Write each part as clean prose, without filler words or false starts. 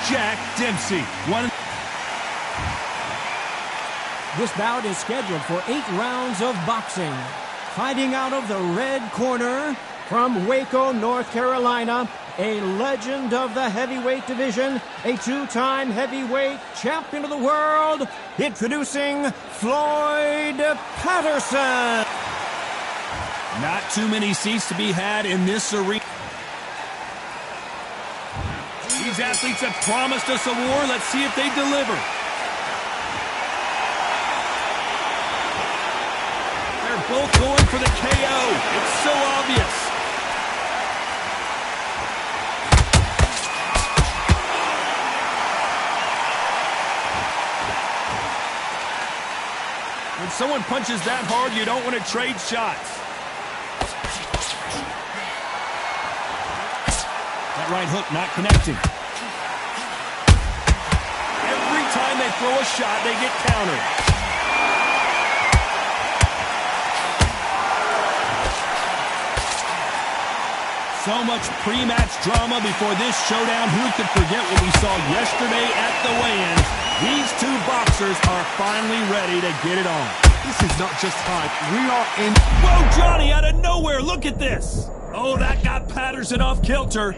Jack Dempsey. This bout is scheduled for 8 rounds of boxing. Fighting out of the red corner from Waco, North Carolina, a legend of the heavyweight division, a 2-time heavyweight champion of the world, introducing Floyd Patterson. Not too many seats to be had in this arena. These athletes have promised us a war. Let's see if they deliver. They're both going for the KO. It's so obvious. When someone punches that hard, you don't want to trade shots. That right hook not connecting. Every time they throw a shot, they get countered. So much pre-match drama before this showdown. Who could forget what we saw yesterday at the weigh-ins? These two boxers are finally ready to get it on. This is not just hype. We are in... Whoa, Johnny, out of nowhere. Look at this. Oh, that got Patterson off kilter.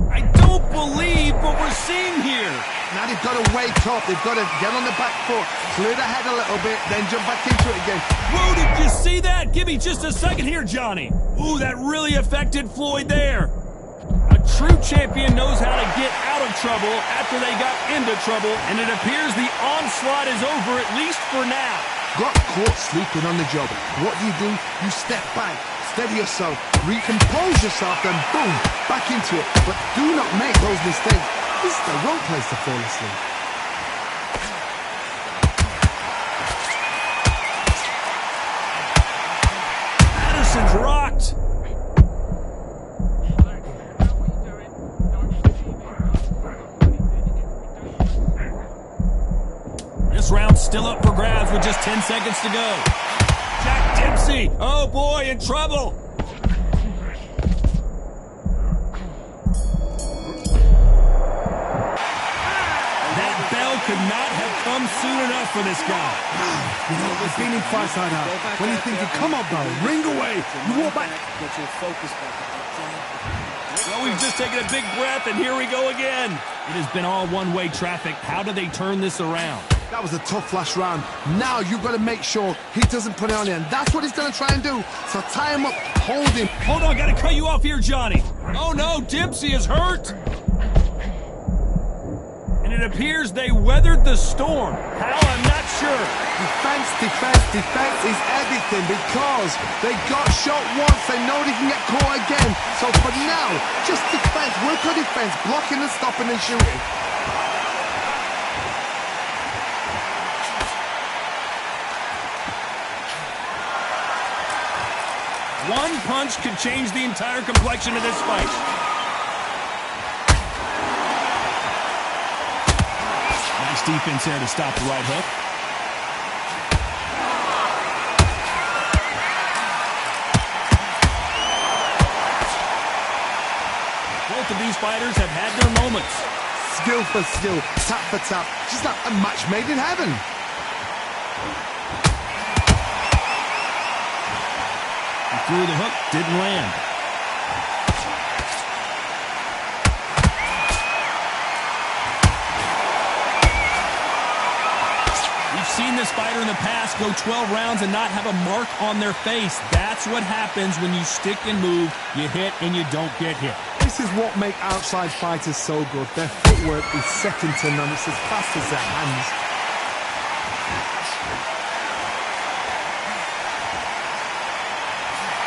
I don't believe what we're seeing here. Now they've got to wake up. They've got to get on the back foot, clear the head a little bit, then jump back into it again. Whoa, did you see that? Give me just a second here, Johnny. Ooh, that really affected Floyd there. A true champion knows how to get out of trouble after they got into trouble, and it appears the onslaught is over, at least for now. Got caught sleeping on the job. What do? You step back, steady yourself, recompose yourself, then boom, back into it. But do not make those mistakes. This is the wrong place to fall asleep. Patterson's rocked. This round's still up for grabs with just 10 seconds to go. Jack Dempsey, oh boy, in trouble. That bell could not have come soon enough for this guy. You know, I've been in fights like that. When you're thinking, come on, bell, ring away. You walk back. Well, we've just taken a big breath, and here we go again. It has been all one-way traffic. How do they turn this around? That was a tough last round. Now you've got to make sure he doesn't put it on you, and that's what he's going to try and do. So tie him up, hold him. Hold on, got to cut you off here, Johnny. Oh, no, Dempsey is hurt. And it appears they weathered the storm. How? I'm not sure. Defense, defense, defense is everything because they got shot once. They know they can get caught again. So for now, just defense, work on defense, blocking and stopping and shooting. One punch could change the entire complexion of this fight. Nice defense there to stop the right hook. Both of these fighters have had their moments. Skill for skill, tap for tap, just like a match made in heaven. Through the hook, didn't land. We've seen this fighter in the past go 12 rounds and not have a mark on their face. That's what happens when you stick and move, you hit and you don't get hit. This is what makes outside fighters so good. Their footwork is second to none. It's as fast as their hands.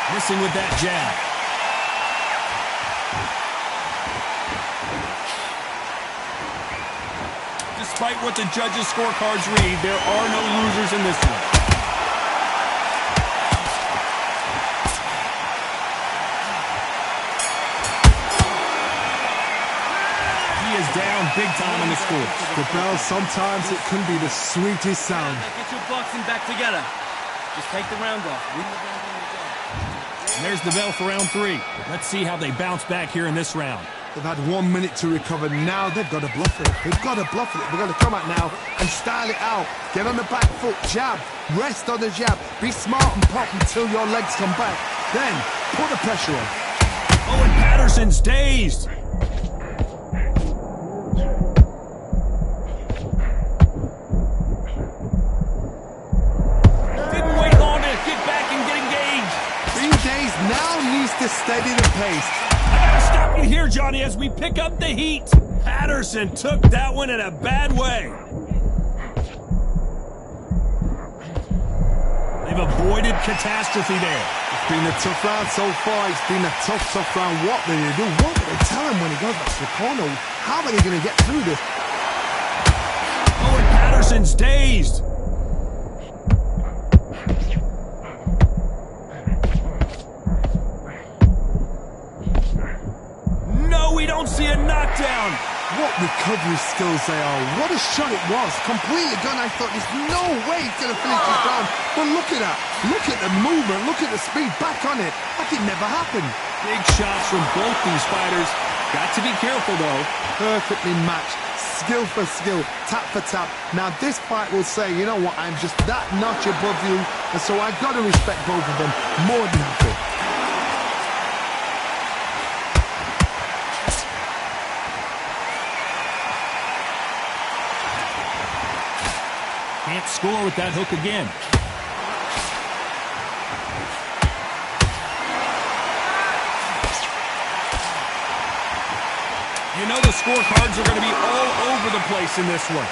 Missing with that jab. Despite what the judges' scorecards read, there are no losers in this one. He is down big time on the score. The bell, sometimes it can be the sweetest sound. Get your boxing back together. Just take the round off. And there's the bell for round 3. Let's see how they bounce back here in this round. They've had 1 minute to recover. Now they've got to bluff it. They've got to bluff it. They've got to come out now and style it out. Get on the back foot, jab, rest on the jab. Be smart and pop until your legs come back. Then put the pressure on. Oh, and Patterson's dazed. Didn't wait long to get back and get engaged. Being dazed now needs to steady the pace. I gotta stop you here, Johnny, as we pick up the heat. Patterson took that one in a bad way. They've avoided catastrophe there. It's been a tough round so far. It's been a tough round. What are they going to do? What will they tell him when he goes back to the corner? How are they going to get through this? Oh, and Patterson's dazed. No, we don't see a knockdown. What recovery skills they are. What a shot it was. Completely done. I thought there's no way he's going to finish this round. But look at that. Look at the movement. Look at the speed. Back on it. Like it never happened. Big shots from both these fighters. Got to be careful, though. Perfectly matched. Skill for skill. Tap for tap. Now this fight will say, you know what, I'm just that notch above you. And so I've got to respect both of them more than happy. Can't score with that hook again. You know the scorecards are going to be all over the place in this one.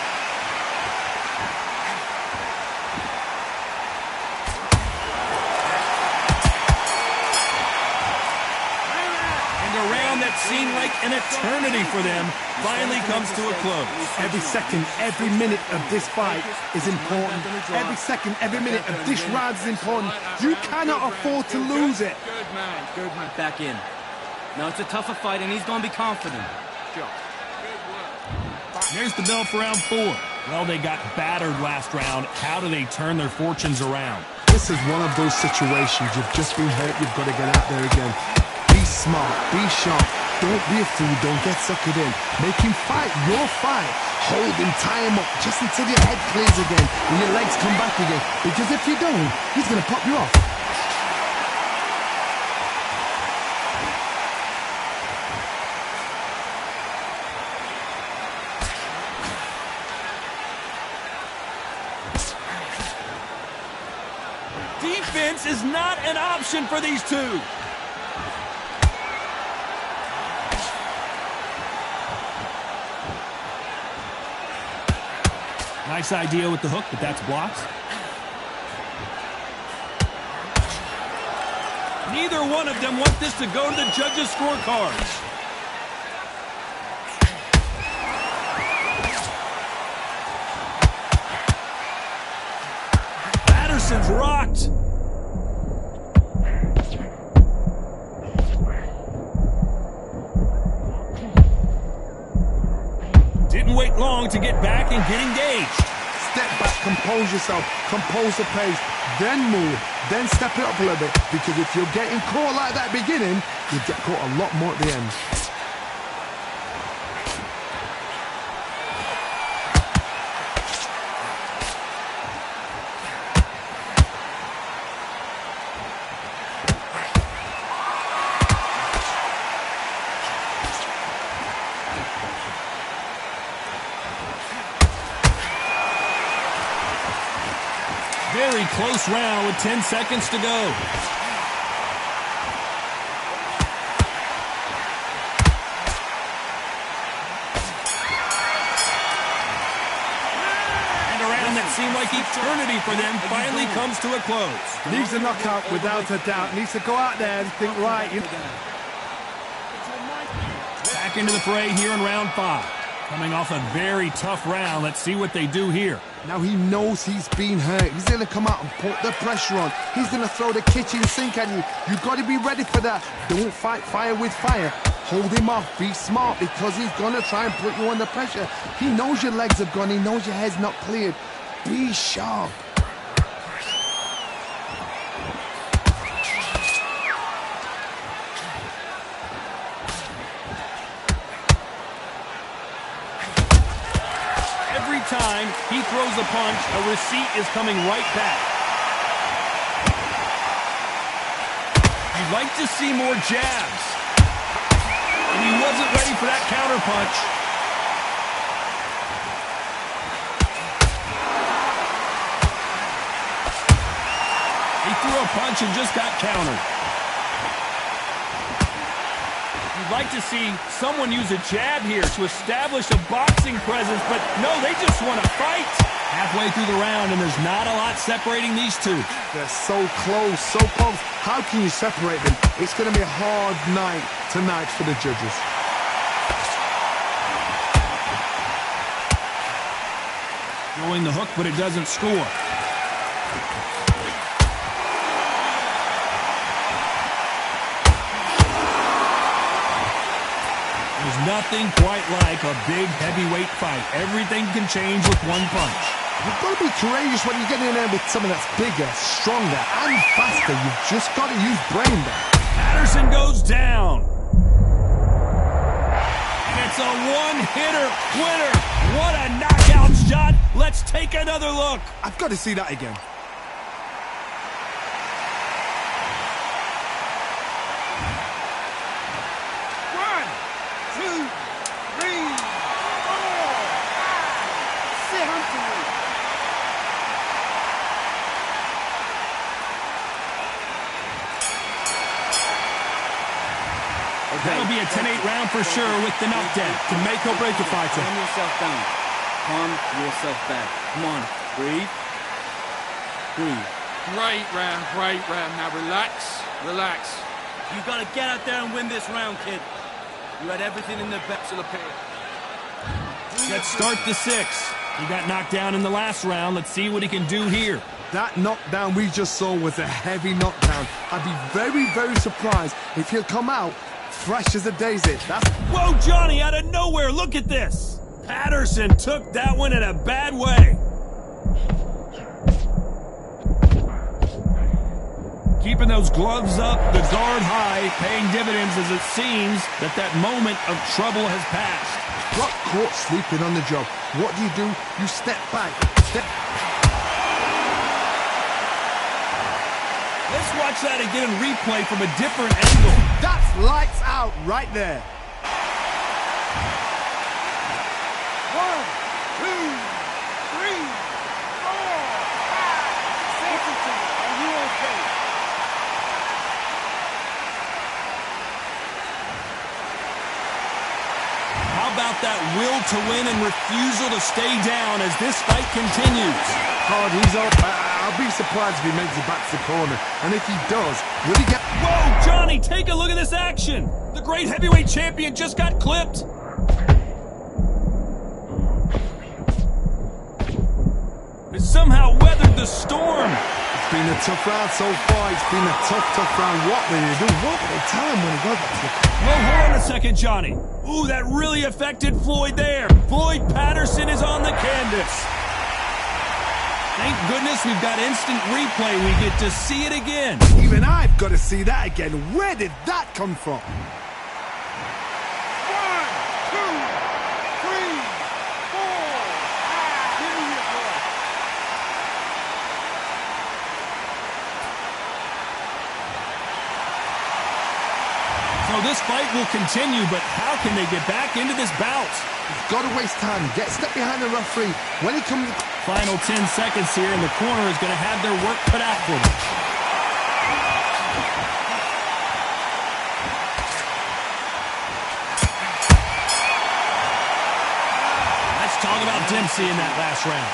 And a round that seemed like an eternity for them finally comes to a close. Every second, every minute of this fight is important. Every second, every minute of this round is important. You cannot afford to lose it. Good man, good man. Back in. Now it's a tougher fight, and he's going to be confident. There's the bell for round 4. Well, they got battered last round. How do they turn their fortunes around? This is one of those situations. You've just been hurt. You've got to get out there again. Be smart. Be sharp. Don't be a fool. Don't get suckered in. Make him fight your fight. Hold him, tie him up just until your head clears again and your legs come back again. Because if you don't, he's going to pop you off. Defense is not an option for these two. Nice idea with the hook, but that's blocked. Neither one of them want this to go to the judges' scorecards. Patterson's rocked. Didn't wait long to get back and get engaged. Step back, compose yourself, compose the pace, then move, then step it up a little bit. Because if you're getting caught like that beginning, you get caught a lot more at the end. Very close round with 10 seconds to go. And a round that seemed like eternity for them finally comes to a close. Needs a knockout without a doubt. Needs to go out there and think, right, Back into the fray here in round 5. Coming off a very tough round. Let's see what they do here. Now he knows he's been hurt. He's going to come out and put the pressure on. He's going to throw the kitchen sink at you. You've got to be ready for that. Don't fight fire with fire. Hold him off. Be smart because he's going to try and put you under pressure. He knows your legs have gone. He knows your head's not cleared. Be sharp. He throws a punch, a receipt is coming right back. You'd like to see more jabs. And he wasn't ready for that counter punch. He threw a punch and just got countered. You'd like to see someone use a jab here to establish a boxing presence, but no, they just want to fight. Halfway through the round, and there's not a lot separating these two. They're so close, so close. How can you separate them? It's going to be a hard night tonight for the judges. Throwing the hook, but it doesn't score. There's nothing quite like a big heavyweight fight. Everything can change with one punch. You've got to be courageous when you get in there with someone that's bigger, stronger, and faster. You've just got to use brain there. Patterson goes down. And it's a one-hitter winner. What a knockout shot. Let's take another look. I've got to see that again. That'll be a 10-8 round for sure with the knockdown to make or break a fighter. Calm yourself down. Calm yourself back. Come on, breathe. Breathe. Great round. Now relax, relax. You gotta get out there and win this round, kid. You had everything in the bag. Let's start the 6th. He got knocked down in the last round. Let's see what he can do here. That knockdown we just saw was a heavy knockdown. I'd be very, very surprised if he'll come out fresh as a daisy. That's... Whoa, Johnny, out of nowhere, look at this. Patterson took that one in a bad way. Keeping those gloves up, the guard high, paying dividends as it seems that moment of trouble has passed. Got caught sleeping on the job. What do? You step back. Let's watch that again in replay from a different angle. That's lights out right there. 1, 2, 3, 4, 5, 6. Are you okay? How about that will to win and refusal to stay down as this fight continues? Hard, he's up. I'll be surprised if he makes it back to the corner. And if he does, will he get... Whoa, Johnny, take a look at this action. The great heavyweight champion just got clipped. It somehow weathered the storm. It's been a tough round so far. It's been a tough round. What will he do? What will they tell him when he goes back to the... Well, hold on a second, Johnny. Ooh, that really affected Floyd there. Floyd Patterson is on the canvas. Thank goodness we've got instant replay. We get to see it again. Even I've got to see that again. Where did that come from? 1, 2, 3, 4, 5. Give me your breath. So this fight will continue, but how can they get back into this bout? He's got to waste time. Get step behind the referee. When he comes... Final 10 seconds here, and the corner is going to have their work cut out for them. Let's talk about Dempsey in that last round.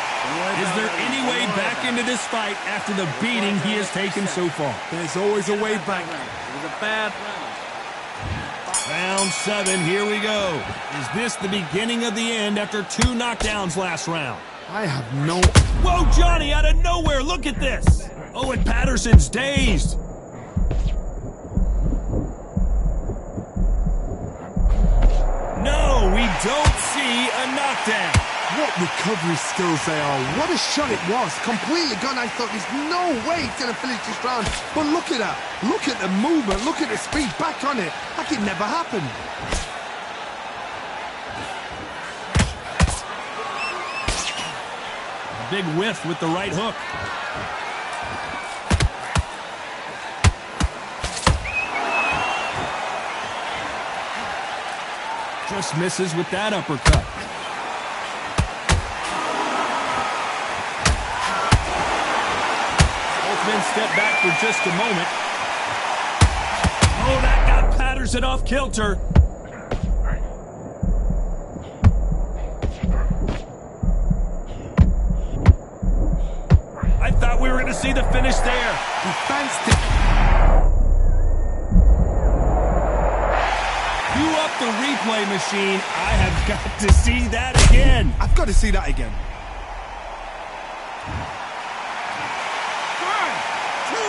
Is there any way back into this fight after the beating he has taken so far? There's always a way back. It was a bad round. Round 7, here we go. Is this the beginning of the end after 2 knockdowns last round? I have no... Whoa, Johnny, out of nowhere, look at this. Oh, and Patterson's dazed. No, we don't see a knockdown. What recovery skills they are. What a shot it was. Completely gone. I thought there's no way he's going to finish this round. But look at that. Look at the movement. Look at the speed. Back on it. Like it never happened. big whiff with the right hook. Just misses with that uppercut. Both men step back for just a moment. Oh, that got Patterson off kilter. I thought we were going to see the finish there. He fenced it. Cue up the replay machine. I have got to see that again. I've got to see that again. 1, 2, 3,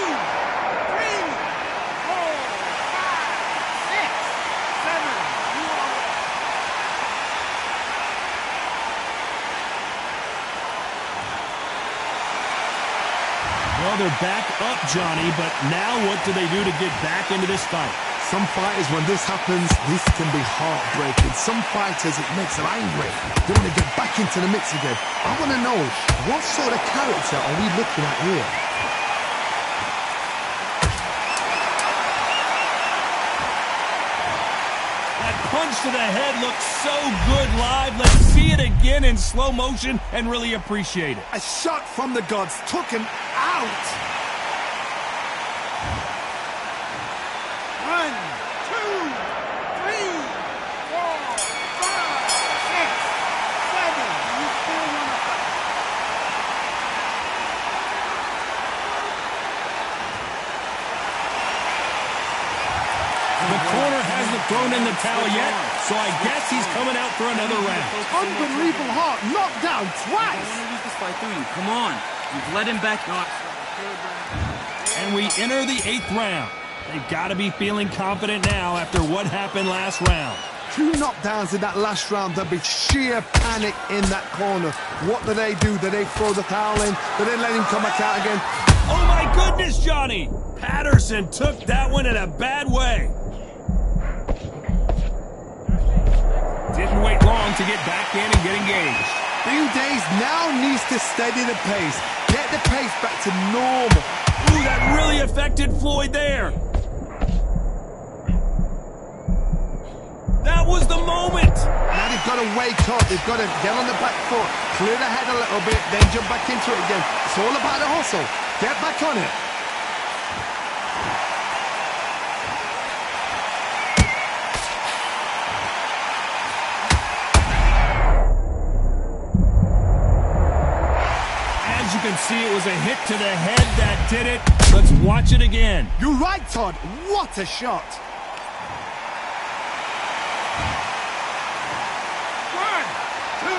4, 5, 6, 7. You are away. Well, they're back up, Johnny, but now what do they do to get back into this fight? Some fighters, when this happens, this can be heartbreaking. Some fighters, it makes them angry. They want to get back into the mix again. I want to know, what sort of character are we looking at here? That punch to the head looks so good live. Let's see it again in slow motion and really appreciate it. A shot from the gods took him out. 1, 2, 3, 4, 5, 6, 7. You still want to fight. The corner hasn't thrown in the towel yet, so I guess he's coming out for another round. Unbelievable heart, knocked down I twice. want to lose this fight through you. Come on. You've let him back. And we enter the 8th round. They've got to be feeling confident now after what happened last round. 2 knockdowns in that last round. There'll be sheer panic in that corner. What do? Do they throw the towel in? Do they let him come back out again? Oh my goodness, Johnny! Patterson took that one in a bad way. Didn't wait long to get back in and get engaged. Few Days now needs to steady the pace. Get the pace back to normal. Ooh, that really affected Floyd there. That was the moment. Now they've got to wake up. They've got to get on the back foot, clear the head a little bit, then jump back into it again. It's all about the hustle. Get back on it. As you can see, it was a hit to the head that did it. Let's watch it again. You're right, Todd. What a shot. 1, 2, 3,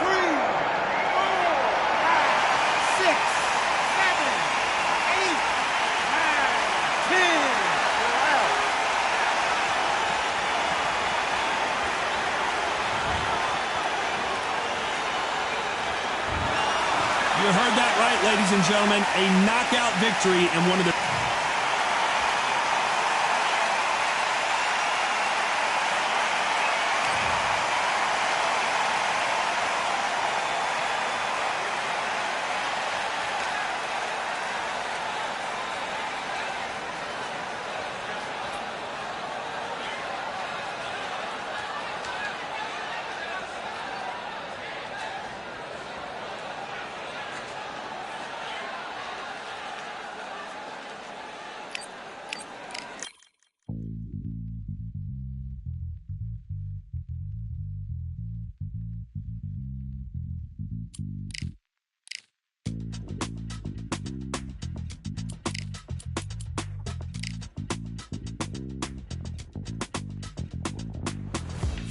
4, 5, 6, 7, 8, 9, 10. You're out. You heard that right, ladies and gentlemen. A knockout victory in one of the...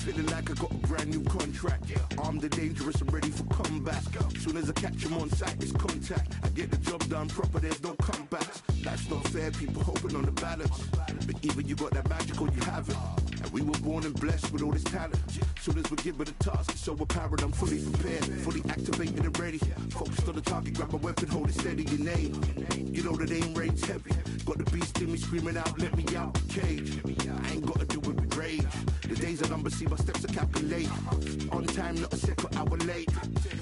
Feeling like I got a brand new contract. I'm the dangerous, I'm ready for comeback. Soon as I catch him on sight, it's contact. I get the job done proper, there's no comebacks. That's not fair, people hoping on the balance. But either you got that magic or you haven't. And we were born and blessed with all this talent. Soon as we give it a task, it's so apparent I'm fully prepared, fully activated and ready. Focused on the target, grab my weapon, hold it steady, your name. You know that aim rate's heavy. Got the beast in me screaming out, let me out the cage. I ain't gotta do it with rage. The days are numbered, see my steps are calculate. On time, not a second hour late.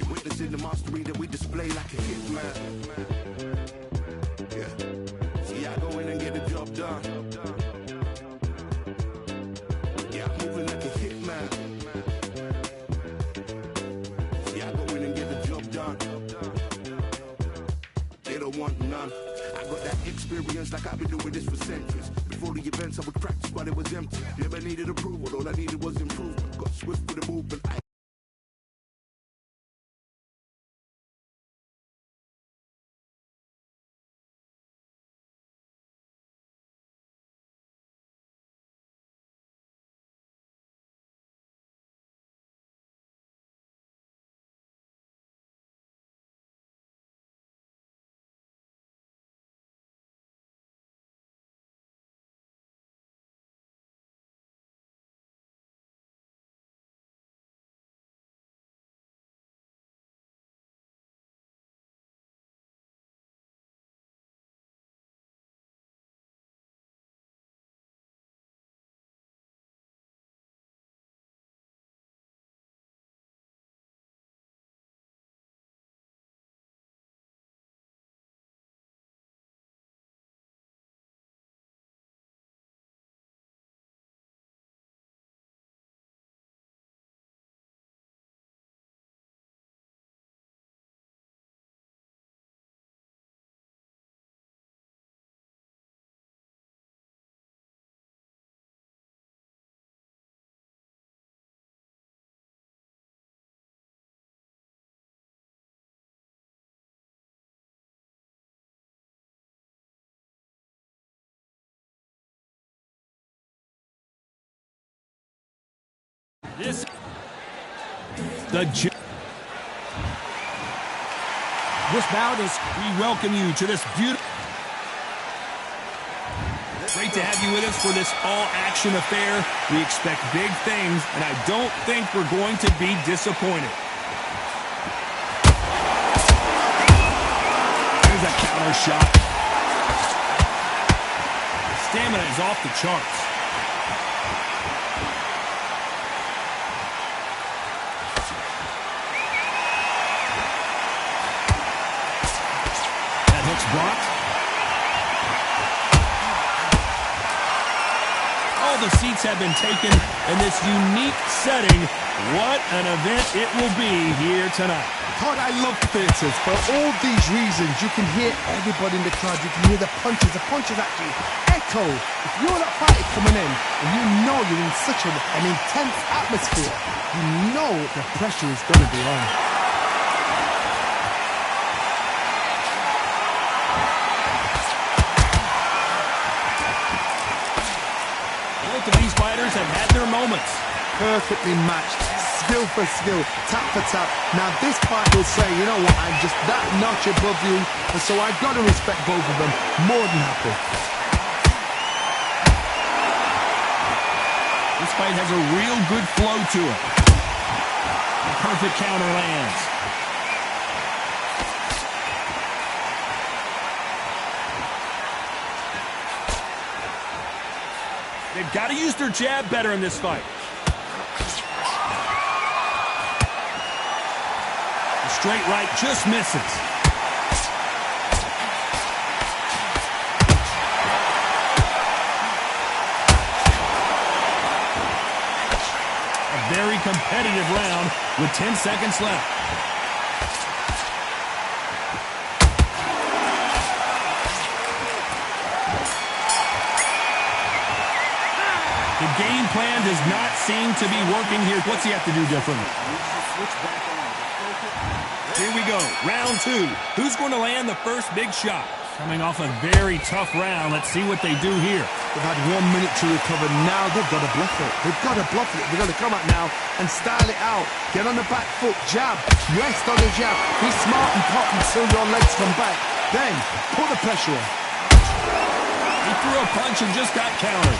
Witnessing the mastery that we display like a hitman. Yeah. See, I go in and get the job done. Yeah, I'm moving like a hitman. See, I go in and get the job done. They don't want none. I got that experience like I've been doing this for centuries. Before the events I would practice but it was empty. Never needed approval, all I needed was improvement. Got swift with the movement. This bout is... We welcome you to this beautiful... Great to have you with us for this all-action affair. We expect big things, and I don't think we're going to be disappointed. Here's a counter shot. Stamina is off the charts. Blocked. All the seats have been taken in this unique setting. What an event it will be here tonight. God, I love theatres. For all these reasons, you can hear everybody in the crowd. You can hear the punches. The punches actually echo. If you're that fighter coming in and you know you're in such an intense atmosphere, you know the pressure is going to be on. Both of these fighters have had their moments. Perfectly matched, skill for skill, tap for tap. Now this fight will say, you know what, I'm just that notch above you, and so I've got to respect both of them. More than happy. This fight has a real good flow to it. The perfect counter lands. They've got to use their jab better in this fight. The straight right just misses. A very competitive round with 10 seconds left. The game plan does not seem to be working here. What's he have to do differently? Here we go, round two. Who's going to land the first big shot? Coming off a very tough round. Let's see what they do here. They've had 1 minute to recover. Now they've got to bluff it. They've got to bluff it. They've got to come out now and style it out. Get on the back foot, jab, rest on the jab. Be smart and pop until your legs come back. Then, put the pressure on. He threw a punch and just got countered.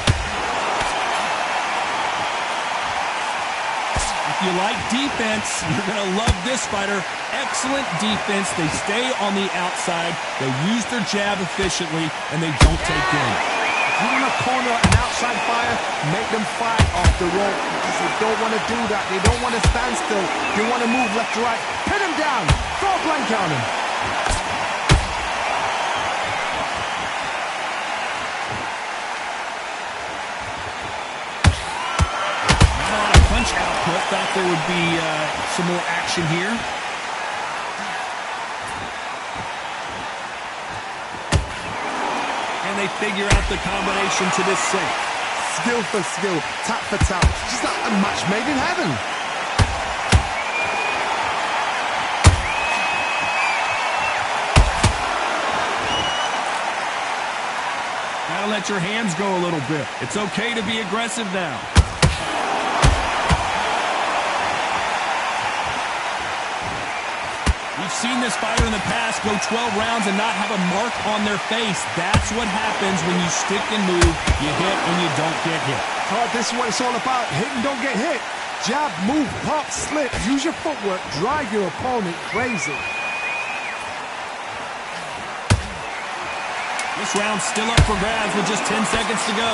you like defense, you're going to love this fighter. Excellent defense. They stay on the outside. They use their jab efficiently, and they don't take in. If you want to corner an outside fighter, make them fight off the rope, because they don't want to do that. They don't want to stand still. They want to move left to right. Pin them down. Throw a blanket on them. Output. Thought there would be some more action here. And they figure out the combination to this safe. Skill for skill, tap for tap. Just like a match made in heaven. Gotta let your hands go a little bit. It's okay to be aggressive now. We've seen this fighter in the past go 12 rounds and not have a mark on their face. That's what happens when you stick and move. You hit and you don't get hit. Oh, this is what it's all about. Hit and don't get hit. Jab, move, pop, slip. Use your footwork. Drive your opponent crazy. This round's still up for grabs with just 10 seconds to go.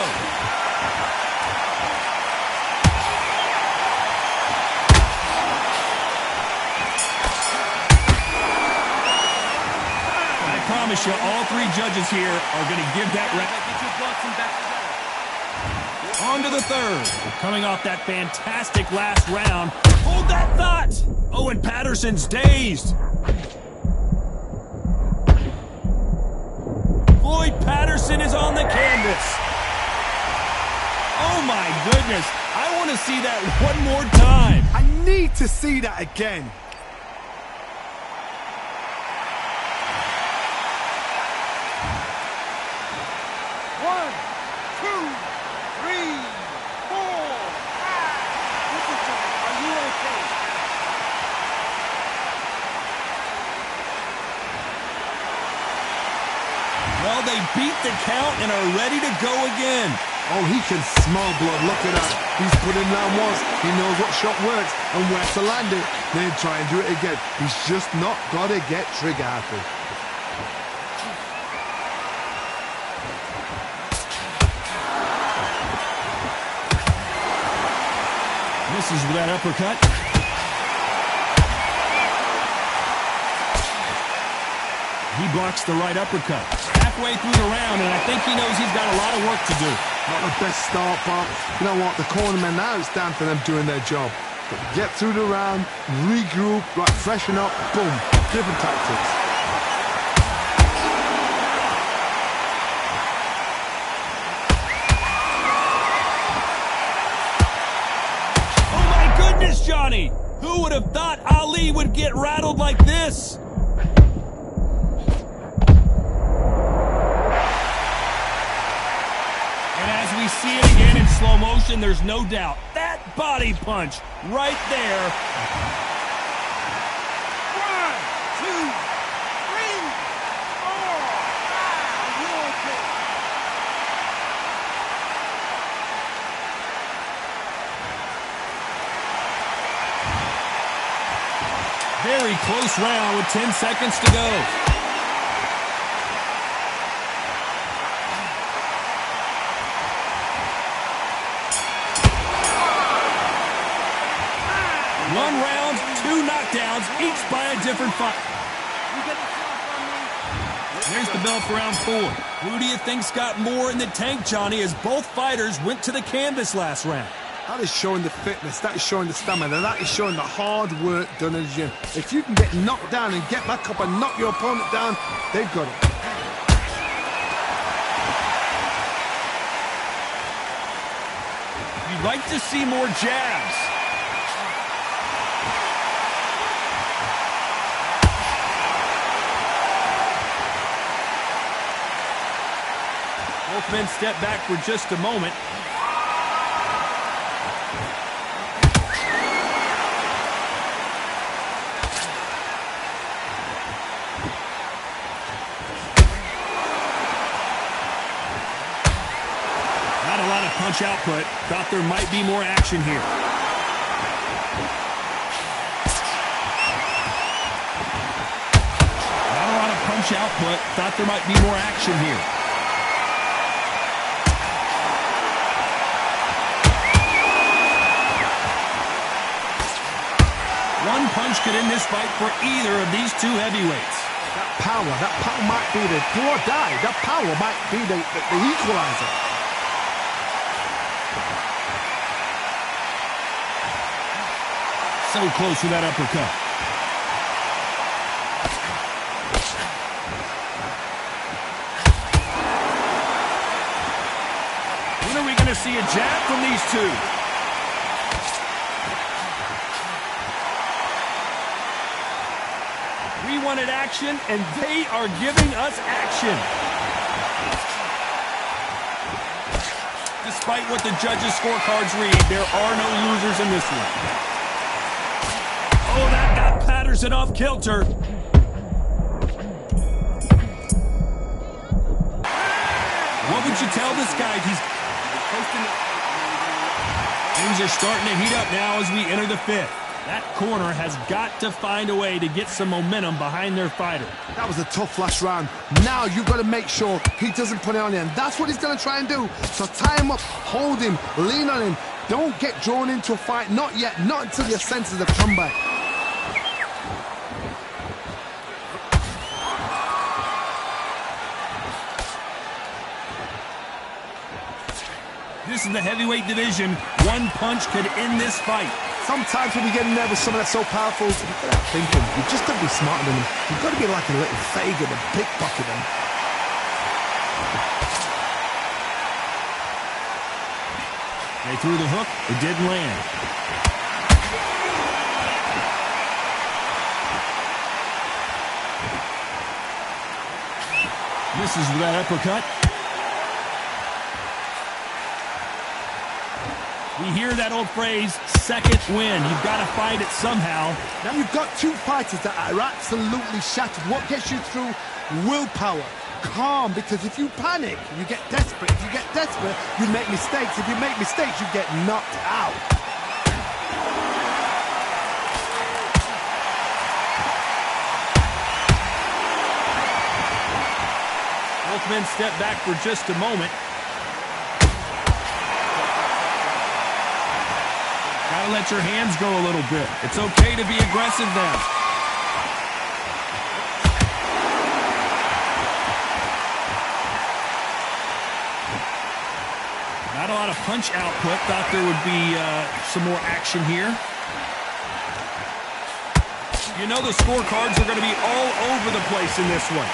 I promise you, all three judges here are going to give that round. On to the third. Coming off that fantastic last round. Hold that thought. Oh, and Patterson's dazed. Floyd Patterson is on the canvas. Oh, my goodness. I want to see that one more time. I need to see that again. Well, they beat the count and are ready to go again. Oh, he can smell blood. Look at that. He's put him down once. He knows what shot works and where to land it. Then try and do it again. He's just not got to get trigger happy. Misses with that uppercut. He blocks the right uppercut. Halfway through the round, and I think he knows he's got a lot of work to do. Not the best start, but you know what? The cornermen, now it's down to them doing their job. But get through the round, regroup, right, freshen up, boom. Different tactics. Oh my goodness, Johnny! Who would have thought Ali would get rattled like this? We see it again in slow motion. There's no doubt. That body punch right there. 1, 2, 3, 4, 5. Very close round with 10 seconds to go. One round, 2 knockdowns, each by a different fight. There's the bell for round 4. Who do you think's got more in the tank, Johnny, as both fighters went to the canvas last round? That is showing the fitness, that is showing the stamina, that is showing the hard work done in the gym. If you can get knocked down and get back up and knock your opponent down, they've got it. You'd like to see more jabs. Both men step back for just a moment. Not a lot of punch output. Thought there might be more action here. punch output. Thought there might be more action here. One punch could end this fight for either of these two heavyweights. That power might be the do or die. That power might be the equalizer. So close with that uppercut. When are we going to see a jab from these two? We wanted action, and they are giving us action. Despite what the judges' scorecards read, there are no losers in this one. Oh, that got Patterson off kilter. What would you tell this guy? Things are starting to heat up now as we enter the fifth. That corner has got to find a way to get some momentum behind their fighter. That was a tough last round. Now you've got to make sure he doesn't put it on you, and that's what he's going to try and do. So tie him up, hold him, lean on him. Don't get drawn into a fight. Not yet. Not until your senses have come back. This is the heavyweight division. One punch could end this fight. Sometimes when you get nervous, someone that's so powerful, you've got to thinking. You've just got to be smarter than them. You've got to be like a little Fagin and pickpocket them. They threw the hook. It didn't land. Misses with that uppercut. We hear that old phrase, second win. You've got to fight it somehow. Now you've got two fighters that are absolutely shattered. What gets you through? Willpower. Calm, because if you panic, you get desperate. If you get desperate, you make mistakes. If you make mistakes, you get knocked out. Both men step back for just a moment. Gotta let your hands go a little bit. It's okay to be aggressive now. Not a lot of punch output. Thought there would be some more action here. You know the scorecards are going to be all over the place in this one.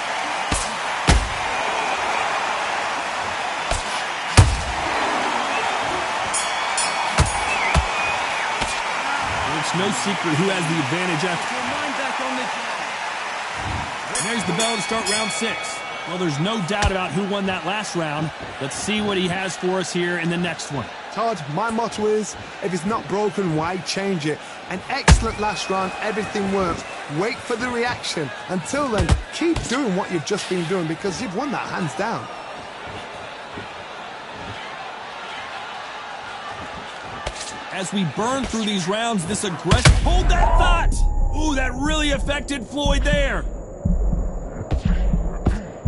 It's no secret who has the advantage after. And there's the bell to start round 6. Well, there's no doubt about who won that last round. Let's see what he has for us here in the next one. Todd, my motto is, if it's not broken, why change it? An excellent last round, everything works. Wait for the reaction. Until then, keep doing what you've just been doing because you've won that hands down. As we burn through these rounds, this aggressive... Hold that thought! Ooh, that really affected Floyd there.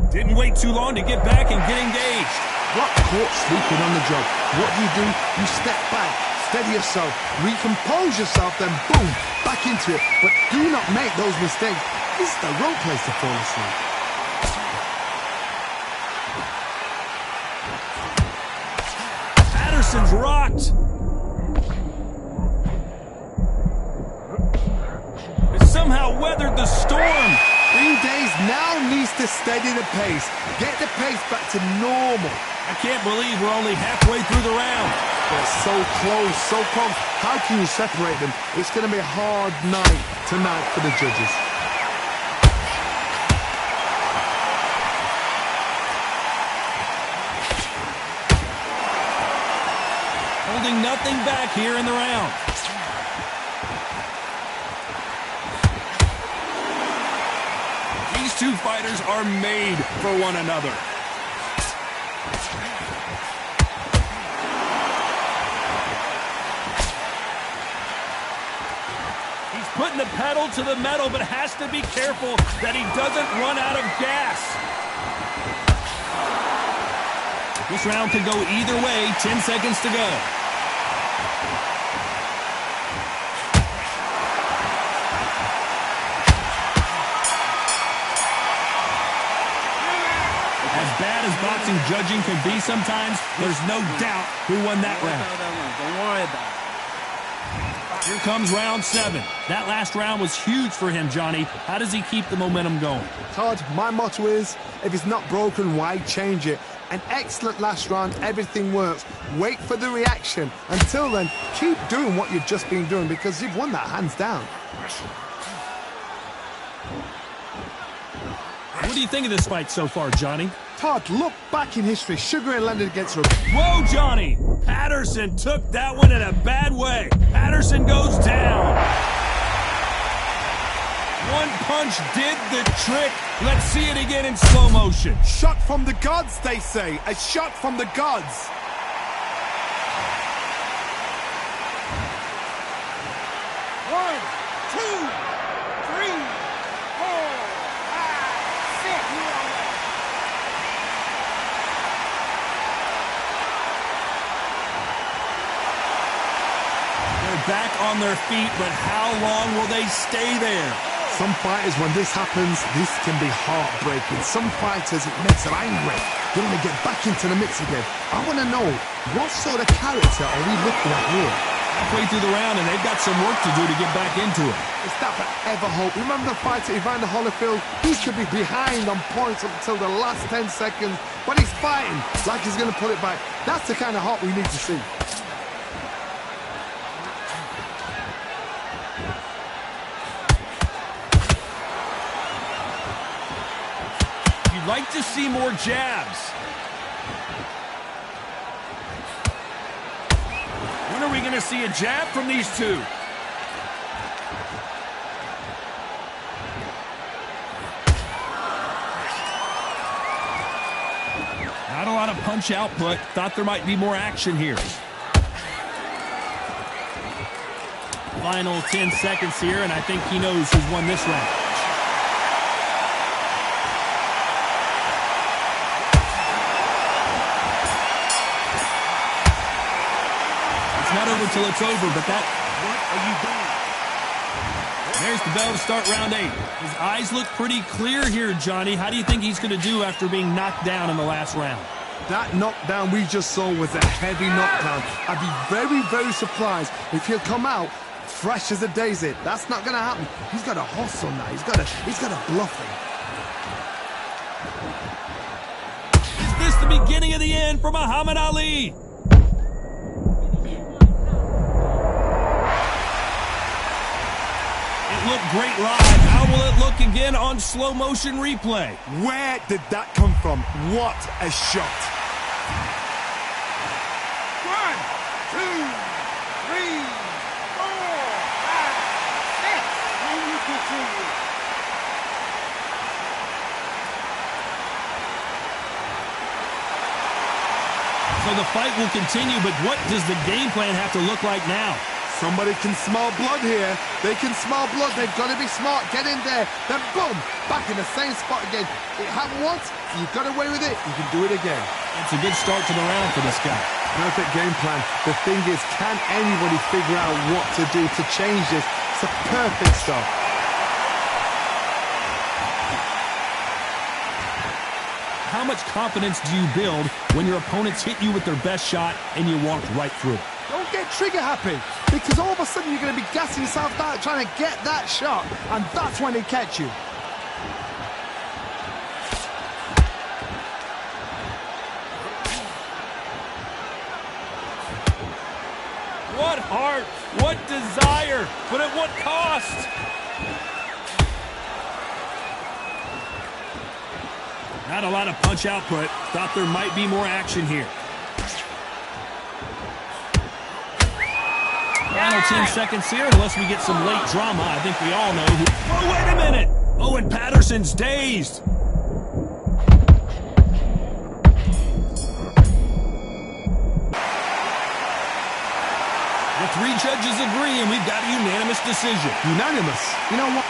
Didn't wait too long to get back and get engaged. Got caught sleeping on the job. What do? You step back, steady yourself, recompose yourself, then boom, back into it. But do not make those mistakes. This is the wrong place to fall asleep. Patterson's rocked. It somehow weathered the storm. Green Days now needs to steady the pace. Get the pace back to normal. I can't believe we're only halfway through the round. They're so close, so close. How can you separate them? It's going to be a hard night tonight for the judges. Holding nothing back here in the round. These two fighters are made for one another. He's putting the pedal to the metal, but has to be careful that he doesn't run out of gas. This round could go either way. 10 seconds to go. As bad as boxing judging can be sometimes, there's no doubt who won that round. Don't worry about it. Here comes round 7. That last round was huge for him, Johnny. How does he keep the momentum going? Todd, my motto is, if it's not broken, why change it? An excellent last round, everything works. Wait for the reaction. Until then, keep doing what you've just been doing because you've won that hands down. What do you think of this fight so far, Johnny? Todd, look back in history. Sugar Ray Leonard against Rubin. Whoa, Johnny! Patterson took that one in a bad way. Patterson goes down. One punch did the trick. Let's see it again in slow motion. Shot from the gods, they say. A shot from the gods. One, two, three, 4, 5, 6. They're back on their feet, but how long will they stay there? Some fighters, when this happens, this can be heartbreaking. Some fighters, it makes them angry. They want to get back into the mix again. I want to know, what sort of character are we looking at here? Halfway through the round, and they've got some work to do to get back into it. Is that ever hope? Remember the fighter Evander Holyfield? He could be behind on points up until the last 10 seconds, but he's fighting like he's going to pull it back. That's the kind of hope we need to see. You'd like to see more jabs. When are we going to see a jab from these two? Not a lot of punch output. Thought there might be more action here. Final 10 seconds here, and I think he knows who's won this round. Not over till it's over, but that... What are you doing? There's the bell to start round 8. His eyes look pretty clear here, Johnny. How do you think he's going to do after being knocked down in the last round? That knockdown we just saw was a heavy knockdown. I'd be very, very surprised if he'll come out fresh as a daisy. That's not going to happen. He's got to hustle now. He's got to bluff him. Is this the beginning of the end for Muhammad Ali? Look great live. How will it look again on slow motion replay? Where did that come from? What a shot. 1, 2, 3, 4, 5, 6. And you continue. So the fight will continue, but what does the game plan have to look like now? Somebody can smell blood here. They can smell blood. They've got to be smart. Get in there. Then boom, back in the same spot again. It happened once. You got away with it. You can do it again. It's a good start to the round for this guy. Perfect game plan. The thing is, can anybody figure out what to do to change this? It's a perfect start. How much confidence do you build when your opponents hit you with their best shot and you walk right through it? Don't get trigger happy, because all of a sudden you're going to be gassing yourself out trying to get that shot, and that's when they catch you. What heart, what desire, but at what cost? Not a lot of punch output. Thought there might be more action here. Final 10 seconds here, unless we get some late drama. I think we all know who... Oh, wait a minute! Oh, and Patterson's dazed. The 3 judges agree, and we've got a unanimous decision. Unanimous. You know what?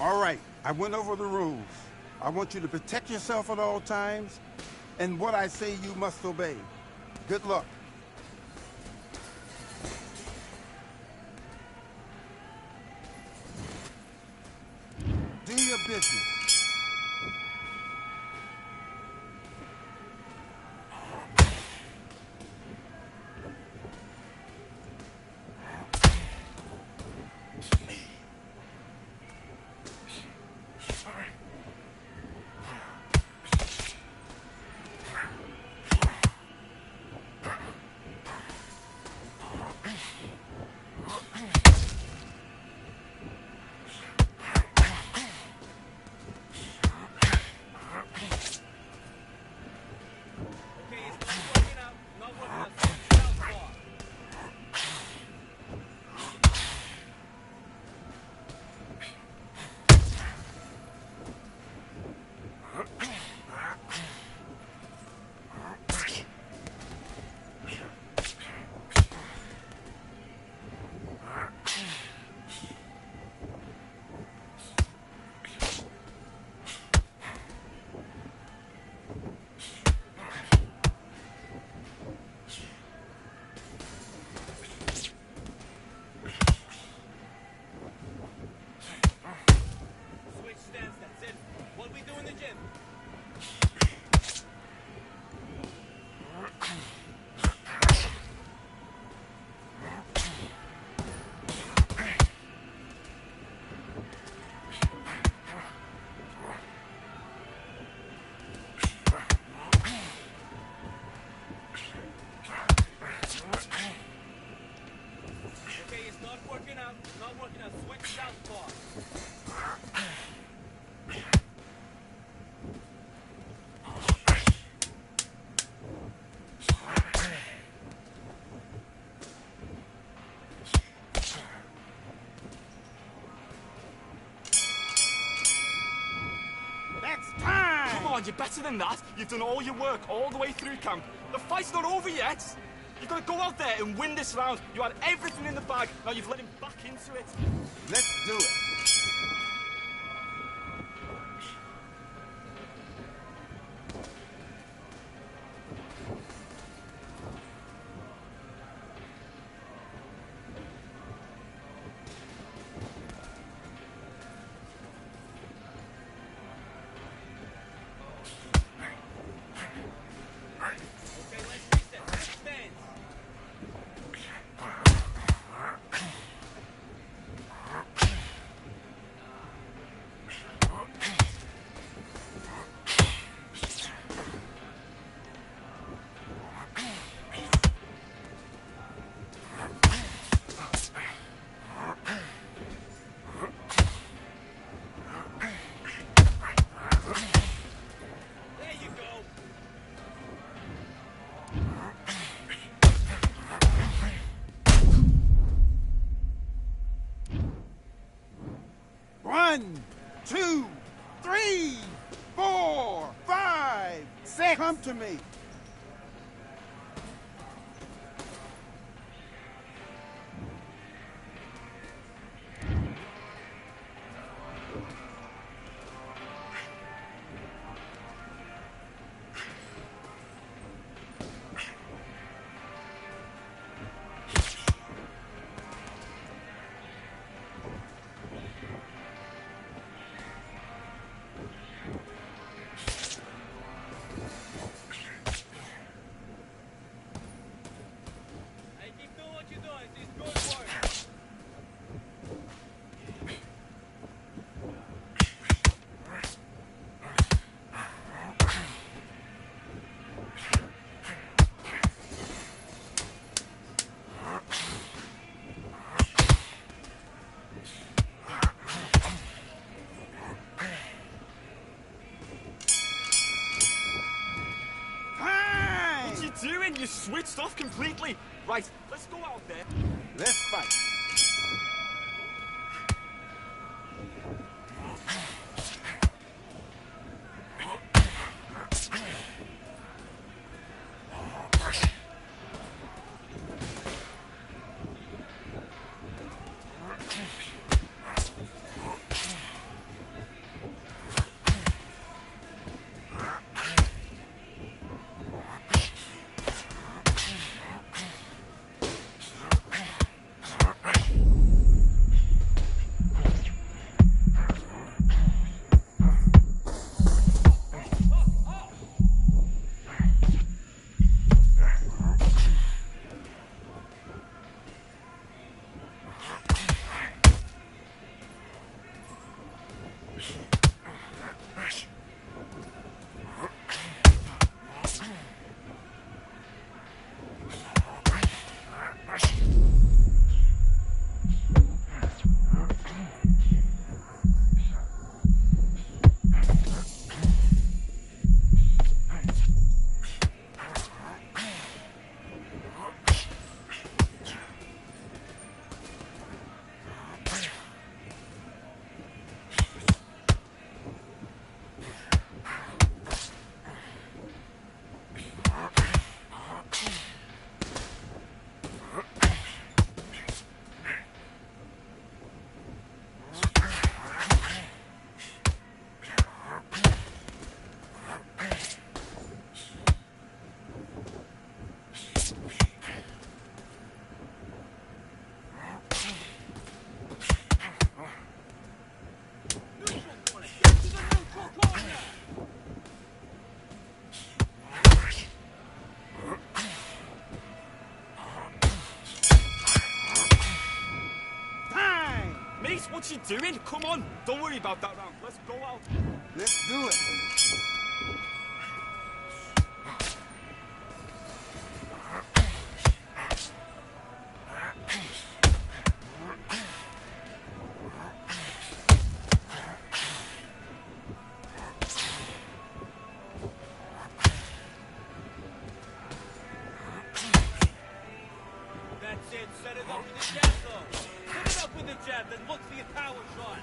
All right, I went over the rules. I want you to protect yourself at all times, and what I say you must obey. Good luck. Do your business. on, you're better than that. You've done all your work all the way through camp. The fight's not over yet. You've got to go out there and win this round. You had everything in the bag. Now you've let him back into it. Let's do it. 1, 2, 3, 4, 5, 6. Come to me. Doing? You switched off completely. Right, let's go out there. Let's fight. What's she doing? Come on, don't worry about that round. Let's go out. Let's do it. That's it. Set it up with the jab, though. Set it up with the jab, then look for your power shot.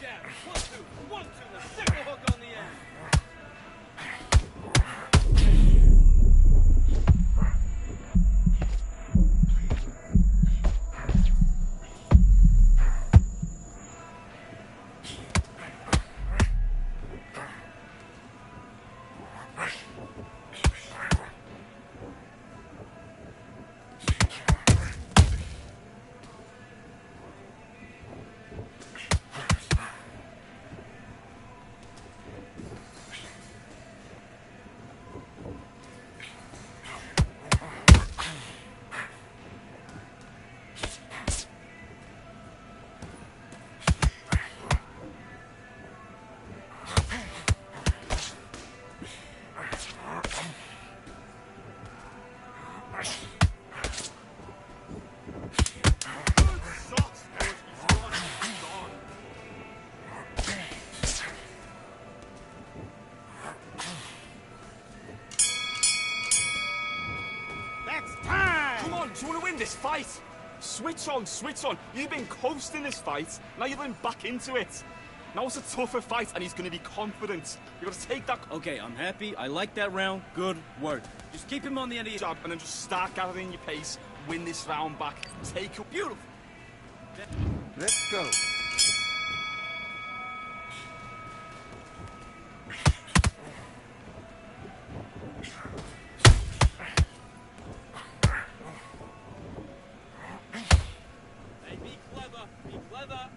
Jab, 1, 2, 1, 2, the single hook on the end. this fight. Switch on, switch on. You've been coasting this fight. Now you're going back into it. Now it's a tougher fight, and he's going to be confident. You've got to take that. Okay, I'm happy. I like that round. Good work. Just keep him on the end of your Jab, and then just start gathering your pace. Win this round back. Take it. Beautiful. Let's go. Hey, be clever. Be clever.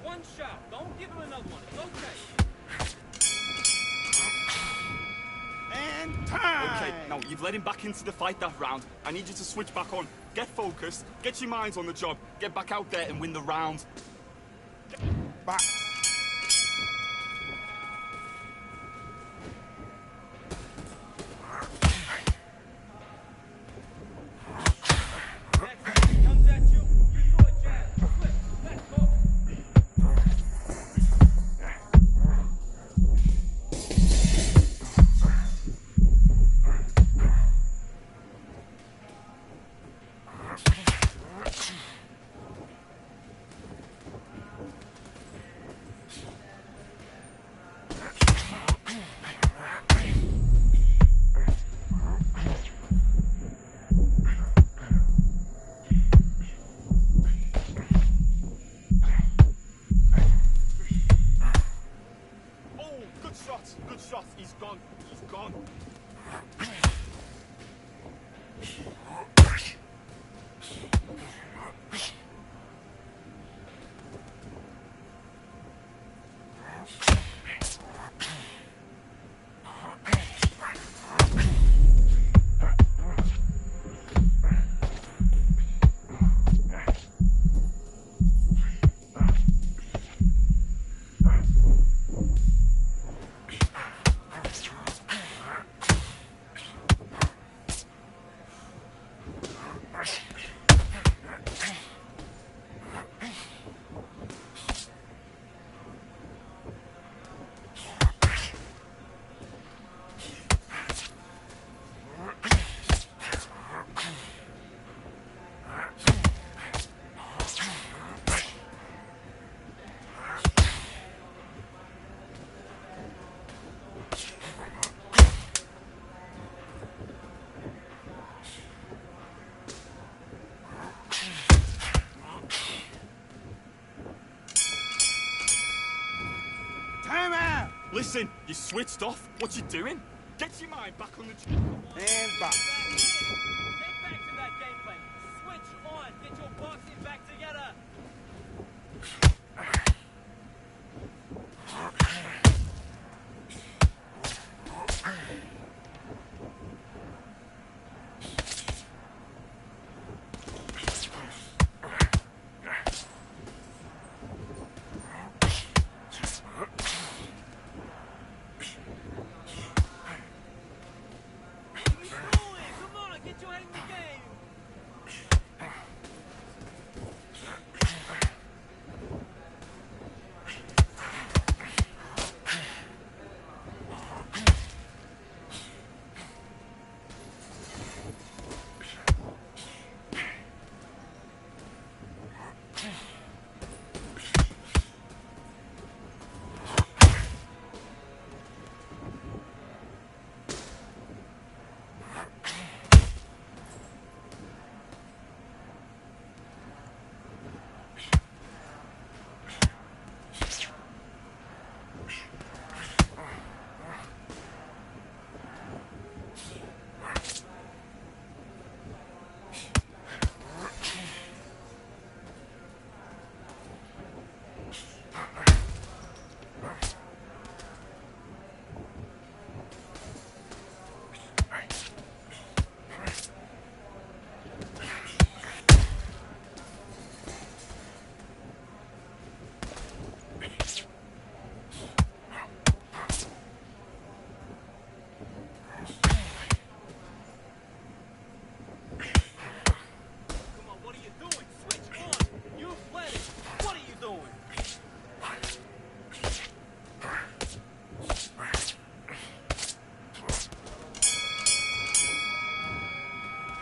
One shot. Don't give him another one. It's okay. And time! Okay, now you've led him back into the fight that round. I need you to switch back on. Get focused, get your minds on the job, get back out there and win the round. Box. Next, he comes at you. You throw a jab. Flip. Let go. Oh, good shot, good shot. He's gone, he's gone. Time out! Listen, you switched off. What you doing? Get your mind back on the job. And box. Get back to that game plan. Switch on. Get your boxing back together.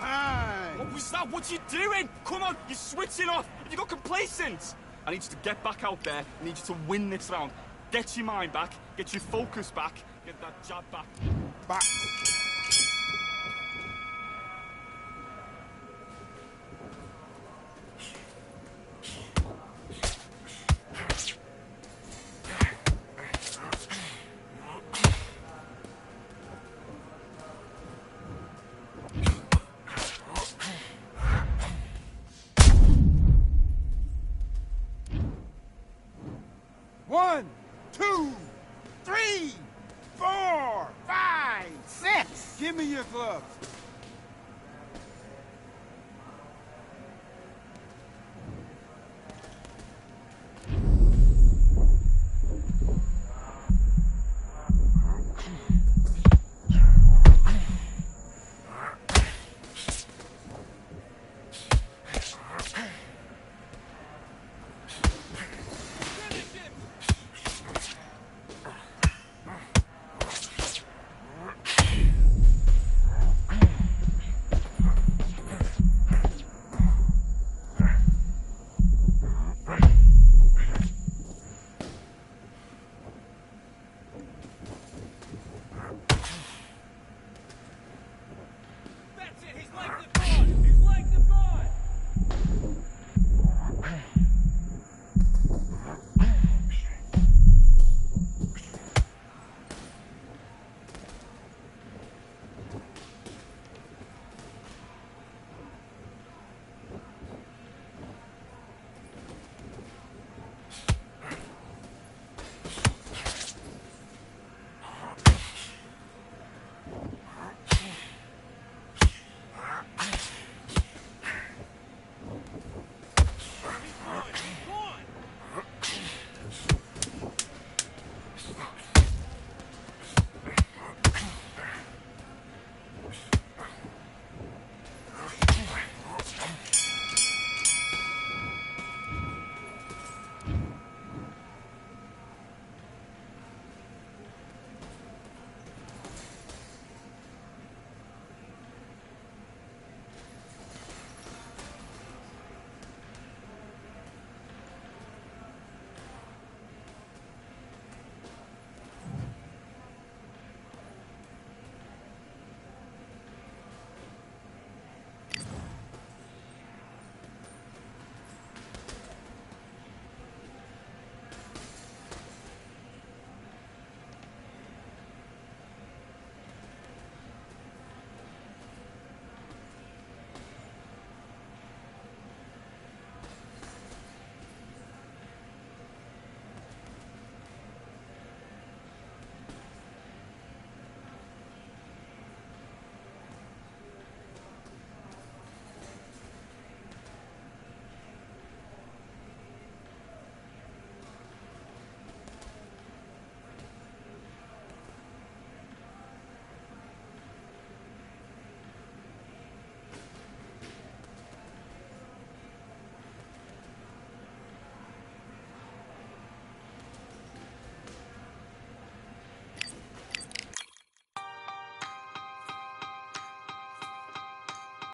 time. What was that? What you doing? Come on, you're switching off. You got complacent. I need you to get back out there. I need you to win this round. Get your mind back. Get your focus back. Get that jab back. Back. One, two, three, 4, 5, 6. Give me your gloves.